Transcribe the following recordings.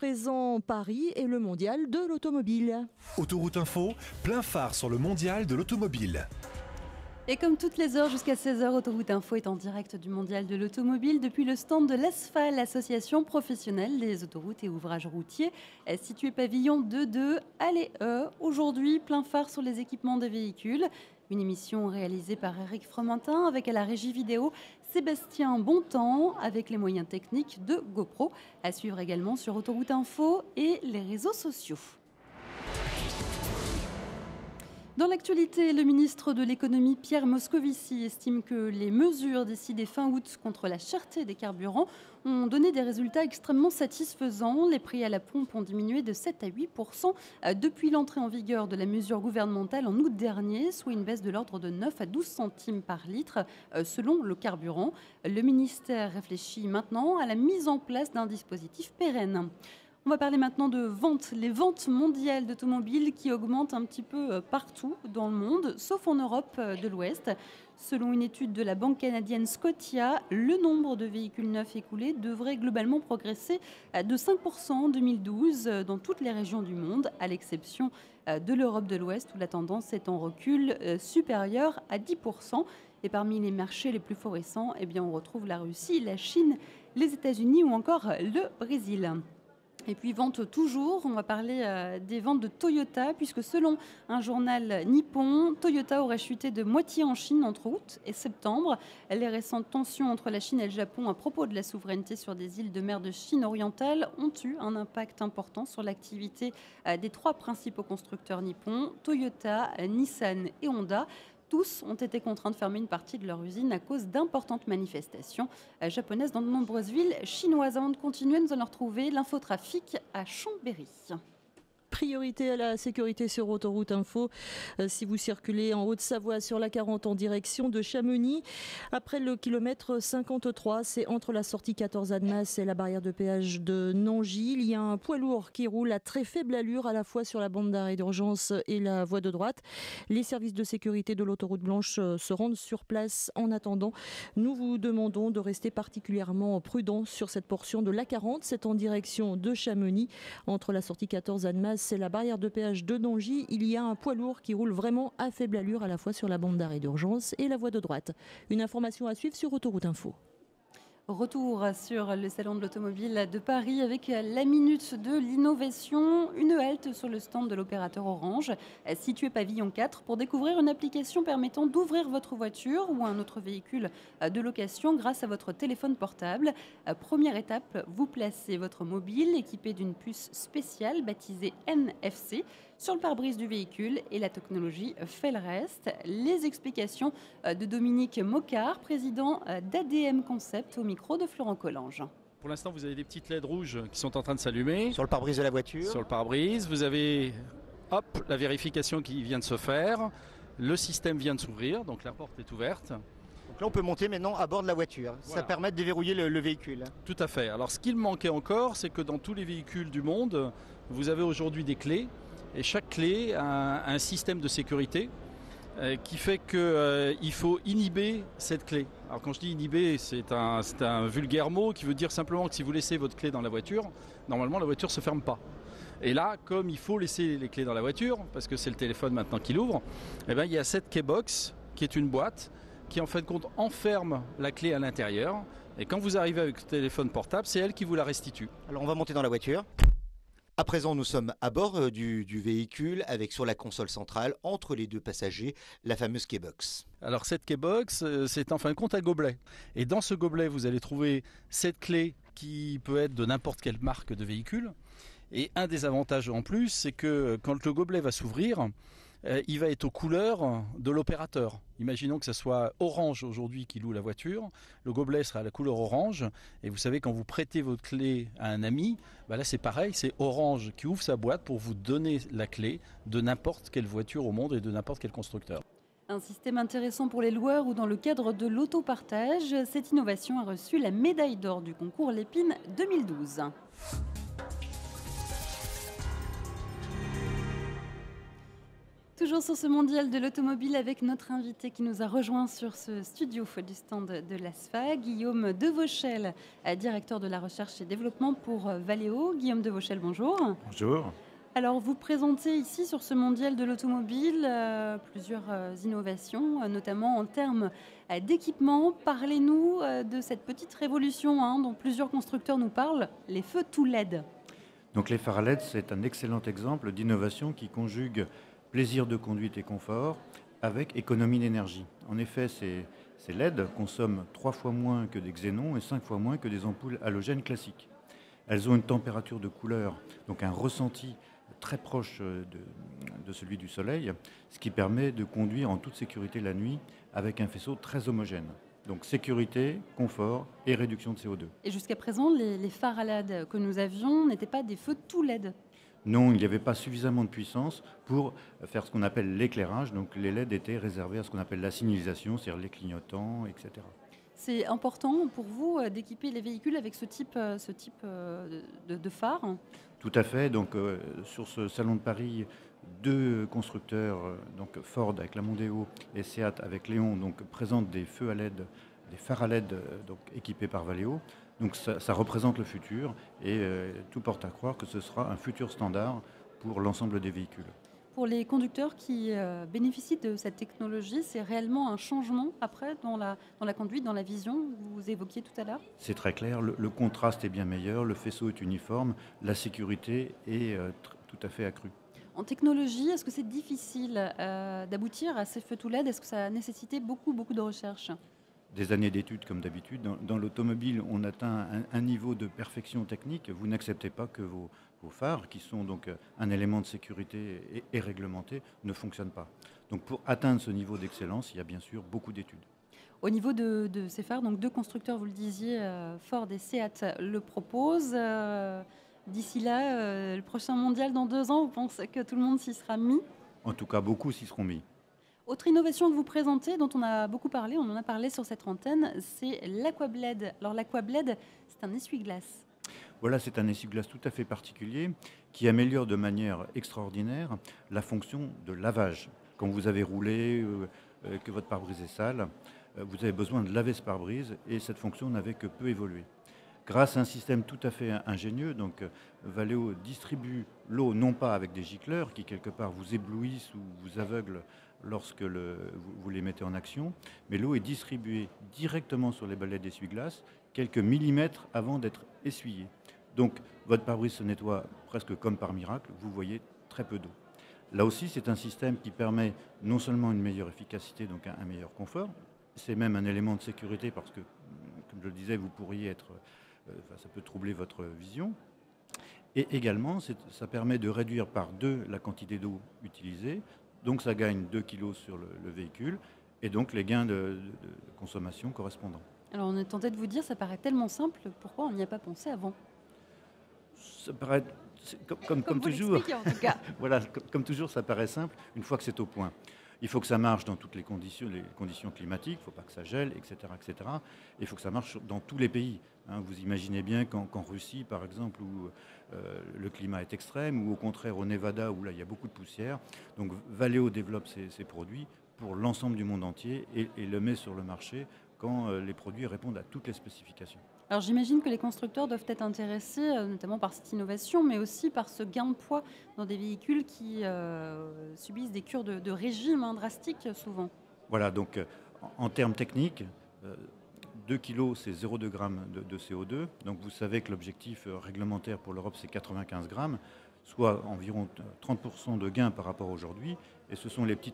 présent Paris et le mondial de l'automobile. Autoroute Info, plein phare sur le mondial de l'automobile. Et comme toutes les heures jusqu'à 16h, Autoroute Info est en direct du mondial de l'automobile depuis le stand de l'ASFAL, l'association professionnelle des autoroutes et ouvrages routiers, située pavillon 2-2 à Les Heux. Aujourd'hui, plein phare sur les équipements des véhicules. Une émission réalisée par Eric Fromentin avec à la régie vidéo Sébastien Bontemps avec les moyens techniques de GoPro. À suivre également sur Autoroute Info et les réseaux sociaux. Dans l'actualité, le ministre de l'économie Pierre Moscovici estime que les mesures décidées fin août contre la cherté des carburants ont donné des résultats extrêmement satisfaisants. Les prix à la pompe ont diminué de 7 à 8% depuis l'entrée en vigueur de la mesure gouvernementale en août dernier, soit une baisse de l'ordre de 9 à 12 centimes par litre selon le carburant. Le ministère réfléchit maintenant à la mise en place d'un dispositif pérenne. On va parler maintenant de ventes, les ventes mondiales d'automobiles qui augmentent un petit peu partout dans le monde, sauf en Europe de l'Ouest. Selon une étude de la banque canadienne Scotia, le nombre de véhicules neufs écoulés devrait globalement progresser de 5% en 2012 dans toutes les régions du monde, à l'exception de l'Europe de l'Ouest où la tendance est en recul supérieur à 10%. Et parmi les marchés les plus florissants, eh bien, on retrouve la Russie, la Chine, les États-Unis ou encore le Brésil. Et puis vente toujours, on va parler des ventes de Toyota, puisque selon un journal nippon, Toyota aurait chuté de moitié en Chine entre août et septembre. Les récentes tensions entre la Chine et le Japon à propos de la souveraineté sur des îles de mer de Chine orientale ont eu un impact important sur l'activité des trois principaux constructeurs nippons, Toyota, Nissan et Honda. Tous ont été contraints de fermer une partie de leur usine à cause d'importantes manifestations japonaises dans de nombreuses villes chinoises. Avant de continuer, nous allons retrouver l'infotrafic à Chambéry. Priorité à la sécurité sur Autoroute Info. Si vous circulez en Haute-Savoie sur la 40 en direction de Chamonix, après le kilomètre 53, c'est entre la sortie 14 Annemasse et la barrière de péage de Nangy. Il y a un poids lourd qui roule à très faible allure à la fois sur la bande d'arrêt d'urgence et la voie de droite. Les services de sécurité de l'autoroute blanche se rendent sur place. En attendant, nous vous demandons de rester particulièrement prudent sur cette portion de l'A40. C'est en direction de Chamonix, entre la sortie 14 Annemasse c'est la barrière de péage de Nangy. Il y a un poids lourd qui roule vraiment à faible allure à la fois sur la bande d'arrêt d'urgence et la voie de droite. Une information à suivre sur Autoroute Info. Retour sur le salon de l'automobile de Paris avec la minute de l'innovation, une halte sur le stand de l'opérateur Orange, situé pavillon 4, pour découvrir une application permettant d'ouvrir votre voiture ou un autre véhicule de location grâce à votre téléphone portable. Première étape, vous placez votre mobile équipé d'une puce spéciale baptisée NFC sur le pare-brise du véhicule et la technologie fait le reste. Les explications de Dominique Mocard, président d'ADM Concept, au micro de Florent Collange. Pour l'instant, vous avez des petites LED rouges qui sont en train de s'allumer. Sur le pare-brise de la voiture. Sur le pare-brise, vous avez la vérification qui vient de se faire. Le système vient de s'ouvrir, donc la porte est ouverte. Donc là, on peut monter maintenant à bord de la voiture. Voilà. Ça permet de déverrouiller le véhicule. Tout à fait. Alors, ce qu'il manquait encore, c'est que dans tous les véhicules du monde, vous avez aujourd'hui des clés. Et chaque clé a un système de sécurité qui fait qu'il faut inhiber cette clé. Alors quand je dis inhiber, c'est un vulgaire mot qui veut dire simplement que si vous laissez votre clé dans la voiture, normalement la voiture ne se ferme pas. Et là, comme il faut laisser les clés dans la voiture, parce que c'est le téléphone maintenant qui l'ouvre, eh bien, il y a cette keybox qui est une boîte qui en fin de compte enferme la clé à l'intérieur. Et quand vous arrivez avec le téléphone portable, c'est elle qui vous la restitue. Alors on va monter dans la voiture. À présent, nous sommes à bord du véhicule avec sur la console centrale, entre les deux passagers, la fameuse keybox. Alors cette keybox, c'est en fin de compte un gobelet. Et dans ce gobelet, vous allez trouver cette clé qui peut être de n'importe quelle marque de véhicule. Et un des avantages en plus, c'est que quand le gobelet va s'ouvrir, il va être aux couleurs de l'opérateur. Imaginons que ce soit Orange aujourd'hui qui loue la voiture, le gobelet sera à la couleur orange, et vous savez quand vous prêtez votre clé à un ami, là c'est pareil, c'est Orange qui ouvre sa boîte pour vous donner la clé de n'importe quelle voiture au monde et de n'importe quel constructeur. Un système intéressant pour les loueurs ou dans le cadre de l'autopartage. Cette innovation a reçu la médaille d'or du concours Lépine 2012. toujours sur ce mondial de l'automobile avec notre invité qui nous a rejoint sur ce studio du stand de l'ASFA, Guillaume Devauchel, directeur de la recherche et développement pour Valeo. Guillaume Devauchel, bonjour. Bonjour. Alors, vous présentez ici sur ce mondial de l'automobile plusieurs innovations, notamment en termes d'équipement. Parlez-nous de cette petite révolution dont plusieurs constructeurs nous parlent, les feux tout LED. Donc les phares LED, c'est un excellent exemple d'innovation qui conjugue plaisir de conduite et confort avec économie d'énergie. En effet, ces LED consomment 3 fois moins que des xénons et 5 fois moins que des ampoules halogènes classiques. Elles ont une température de couleur, donc un ressenti très proche de celui du soleil, ce qui permet de conduire en toute sécurité la nuit avec un faisceau très homogène. Donc sécurité, confort et réduction de CO2. Et jusqu'à présent, les phares à LED que nous avions n'étaient pas des feux tout LED. Non, il n'y avait pas suffisamment de puissance pour faire ce qu'on appelle l'éclairage. Donc les LED étaient réservés à ce qu'on appelle la signalisation, c'est-à-dire les clignotants, etc. C'est important pour vous d'équiper les véhicules avec ce type de phare? Tout à fait. Donc sur ce salon de Paris, 2 constructeurs, donc Ford avec la Mondeo et Seat avec Léon, donc présentent des feux à LED, des phares à LED donc équipés par Valeo. Donc ça représente le futur et tout porte à croire que ce sera un futur standard pour l'ensemble des véhicules. Pour les conducteurs qui bénéficient de cette technologie, c'est réellement un changement après dans la conduite, dans la vision que vous évoquiez tout à l'heure? C'est très clair, le contraste est bien meilleur, le faisceau est uniforme, la sécurité est tout à fait accrue. En technologie, est-ce que c'est difficile d'aboutir à ces feux tout LED? Est-ce que ça a nécessité beaucoup de recherche? Des années d'études comme d'habitude. Dans l'automobile, on atteint un niveau de perfection technique. Vous n'acceptez pas que vos phares, qui sont donc un élément de sécurité et réglementé, ne fonctionnent pas. Donc pour atteindre ce niveau d'excellence, il y a bien sûr beaucoup d'études. Au niveau de ces phares, donc 2 constructeurs, vous le disiez, Ford et Seat le proposent. D'ici là, le prochain mondial dans 2 ans, vous pensez que tout le monde s'y sera mis? En tout cas, beaucoup s'y seront mis. Autre innovation que vous présentez, dont on a beaucoup parlé, on en a parlé sur cette antenne, c'est l'Aquablade. Alors l'Aquablade, c'est un essuie-glace. Voilà, c'est un essuie-glace tout à fait particulier qui améliore de manière extraordinaire la fonction de lavage. Quand vous avez roulé, que votre pare-brise est sale, vous avez besoin de laver ce pare-brise et cette fonction n'avait que peu évolué. Grâce à un système tout à fait ingénieux, donc Valeo distribue l'eau non pas avec des gicleurs qui quelque part vous éblouissent ou vous aveuglent lorsque vous les mettez en action, mais l'eau est distribuée directement sur les balais d'essuie-glace quelques millimètres avant d'être essuyée. Donc votre pare-brise se nettoie presque comme par miracle, vous voyez très peu d'eau. Là aussi, c'est un système qui permet non seulement une meilleure efficacité, donc un meilleur confort, c'est même un élément de sécurité parce que, comme je le disais, vous pourriez être... ça peut troubler votre vision. Et également, ça permet de réduire par 2 la quantité d'eau utilisée. Donc ça gagne 2 kg sur le véhicule et donc les gains de consommation correspondants. Alors on est tenté de vous dire, ça paraît tellement simple, pourquoi on n'y a pas pensé avant? Ça paraît, comme toujours, en tout cas. voilà, comme toujours, ça paraît simple une fois que c'est au point. Il faut que ça marche dans toutes les conditions climatiques, il ne faut pas que ça gèle, etc., etc. Et il faut que ça marche dans tous les pays. Vous imaginez bien qu'en Russie, par exemple, où le climat est extrême, ou au contraire au Nevada, où là, il y a beaucoup de poussière. Donc Valeo développe ses produits pour l'ensemble du monde entier et le met sur le marché quand les produits répondent à toutes les spécifications. Alors j'imagine que les constructeurs doivent être intéressés, notamment par cette innovation, mais aussi par ce gain de poids dans des véhicules qui subissent des cures de régime drastiques souvent. Voilà, donc en termes techniques, 2 kg, c'est 0,2 g de CO2. Donc vous savez que l'objectif réglementaire pour l'Europe, c'est 95 grammes, soit environ 30% de gain par rapport à aujourd'hui. Et ce sont les petits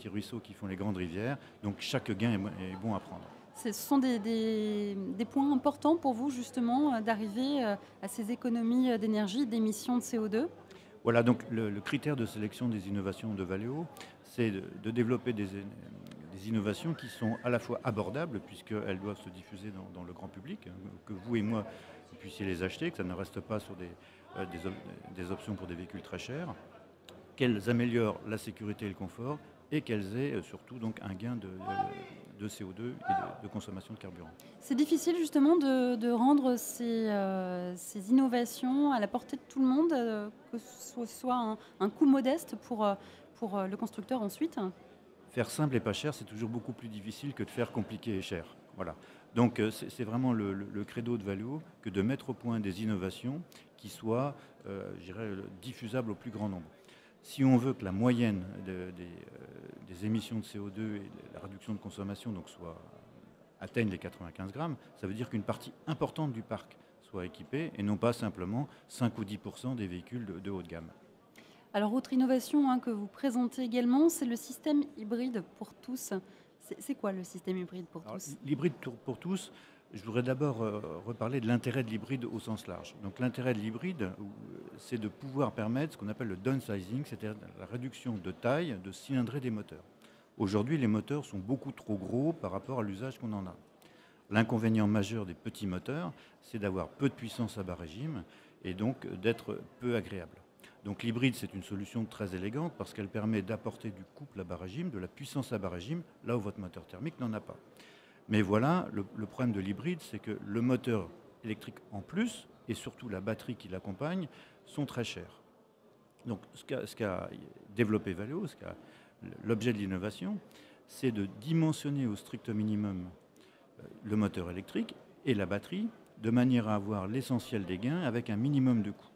ruisseaux qui font les grandes rivières. Donc chaque gain est bon à prendre. Ce sont des points importants pour vous, justement, d'arriver à ces économies d'énergie, d'émissions de CO2? Voilà, donc le critère de sélection des innovations de Valeo, c'est de développer des innovations qui sont à la fois abordables, puisqu'elles doivent se diffuser dans le grand public, que vous et moi puissiez les acheter, que ça ne reste pas sur des options pour des véhicules très chers, qu'elles améliorent la sécurité et le confort, et qu'elles aient surtout donc un gain de CO2 et de consommation de carburant. C'est difficile justement de rendre ces innovations à la portée de tout le monde, que ce soit un coût modeste pour le constructeur ensuite. Faire simple et pas cher, c'est toujours beaucoup plus difficile que de faire compliqué et cher. Voilà. Donc c'est vraiment le credo de Valeo que de mettre au point des innovations qui soient, je dirais, diffusables au plus grand nombre. Si on veut que la moyenne des émissions de CO2 et la réduction de consommation donc atteigne les 95 grammes, ça veut dire qu'une partie importante du parc soit équipée et non pas simplement 5 ou 10% des véhicules de haut de gamme. Alors, autre innovation que vous présentez également, c'est le système hybride pour tous. C'est quoi le système hybride pour tous ? L'hybride pour tous, je voudrais d'abord reparler de l'intérêt de l'hybride au sens large. Donc l'intérêt de l'hybride, c'est de pouvoir permettre ce qu'on appelle le downsizing, c'est-à-dire la réduction de taille, de cylindrée des moteurs. Aujourd'hui, les moteurs sont beaucoup trop gros par rapport à l'usage qu'on en a. L'inconvénient majeur des petits moteurs, c'est d'avoir peu de puissance à bas régime et donc d'être peu agréable. Donc l'hybride, c'est une solution très élégante parce qu'elle permet d'apporter du couple à bas régime, de la puissance à bas régime, là où votre moteur thermique n'en a pas. Mais voilà, le problème de l'hybride, c'est que le moteur électrique en plus, et surtout la batterie qui l'accompagne, sont très chers. Donc ce qu'a développé Valeo, l'objet de l'innovation, c'est de dimensionner au strict minimum le moteur électrique et la batterie, de manière à avoir l'essentiel des gains avec un minimum de coût.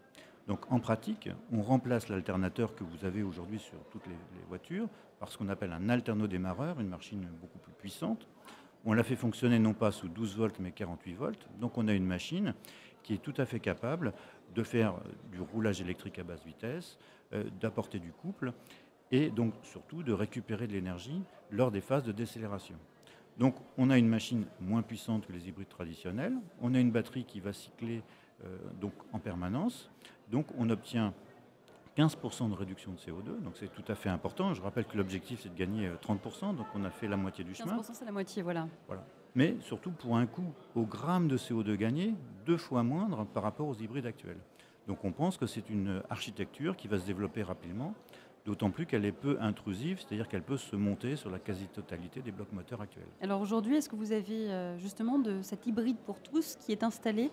Donc en pratique, on remplace l'alternateur que vous avez aujourd'hui sur toutes les voitures par ce qu'on appelle un alternodémarreur, une machine beaucoup plus puissante. On la fait fonctionner non pas sous 12 volts mais 48 volts. Donc on a une machine qui est tout à fait capable de faire du roulage électrique à basse vitesse, d'apporter du couple et donc surtout de récupérer de l'énergie lors des phases de décélération. Donc on a une machine moins puissante que les hybrides traditionnels. On a une batterie qui va cycler donc en permanence. Donc on obtient 15% de réduction de CO2, donc c'est tout à fait important. Je rappelle que l'objectif, c'est de gagner 30%, donc on a fait la moitié du chemin. 15%, c'est la moitié, voilà. Mais surtout pour un coût au gramme de CO2 gagné 2 fois moindre par rapport aux hybrides actuels. Donc on pense que c'est une architecture qui va se développer rapidement, d'autant plus qu'elle est peu intrusive, c'est-à-dire qu'elle peut se monter sur la quasi-totalité des blocs moteurs actuels. Alors aujourd'hui, est-ce que vous avez justement de cet hybride pour tous qui est installé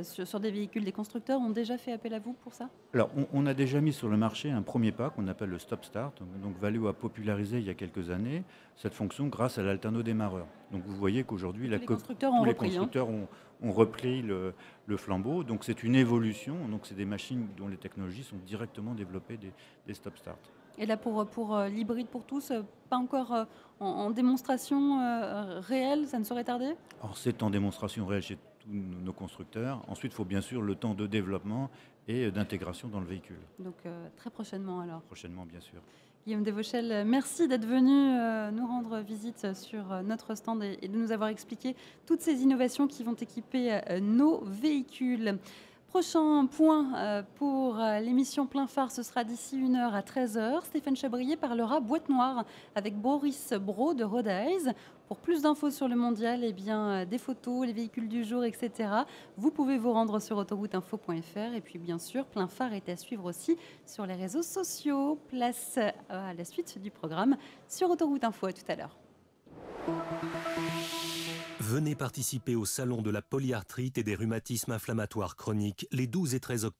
sur des véhicules? Des constructeurs ont déjà fait appel à vous pour ça? Alors on a déjà mis sur le marché un premier pas qu'on appelle le stop-start. Donc Valeo a popularisé il y a quelques années cette fonction grâce à l'alternodémarreur. Donc vous voyez qu'aujourd'hui les constructeurs ont repris le flambeau. Donc c'est une évolution. Donc c'est des machines dont les technologies sont directement développées des stop-start. Et là pour l'hybride pour tous, pas encore en démonstration réelle, ça ne saurait tarder? Alors c'est en démonstration réelle chez tous nos constructeurs. Ensuite, il faut bien sûr le temps de développement et d'intégration dans le véhicule. Donc très prochainement alors? Prochainement, bien sûr. Guillaume Devauchel, merci d'être venu nous rendre visite sur notre stand et de nous avoir expliqué toutes ces innovations qui vont équiper nos véhicules. Prochain point pour l'émission Plein Phare, ce sera d'ici 1h à 13h. Stéphane Chabrier parlera boîte noire avec Boris Brault de Road Eyes. Pour plus d'infos sur le mondial, des photos, les véhicules du jour, etc., vous pouvez vous rendre sur autorouteinfo.fr. Et puis bien sûr, Plein Phare est à suivre aussi sur les réseaux sociaux. Place à la suite du programme sur Autoroute Info. À tout à l'heure. Venez participer au salon de la polyarthrite et des rhumatismes inflammatoires chroniques les 12 et 13 octobre.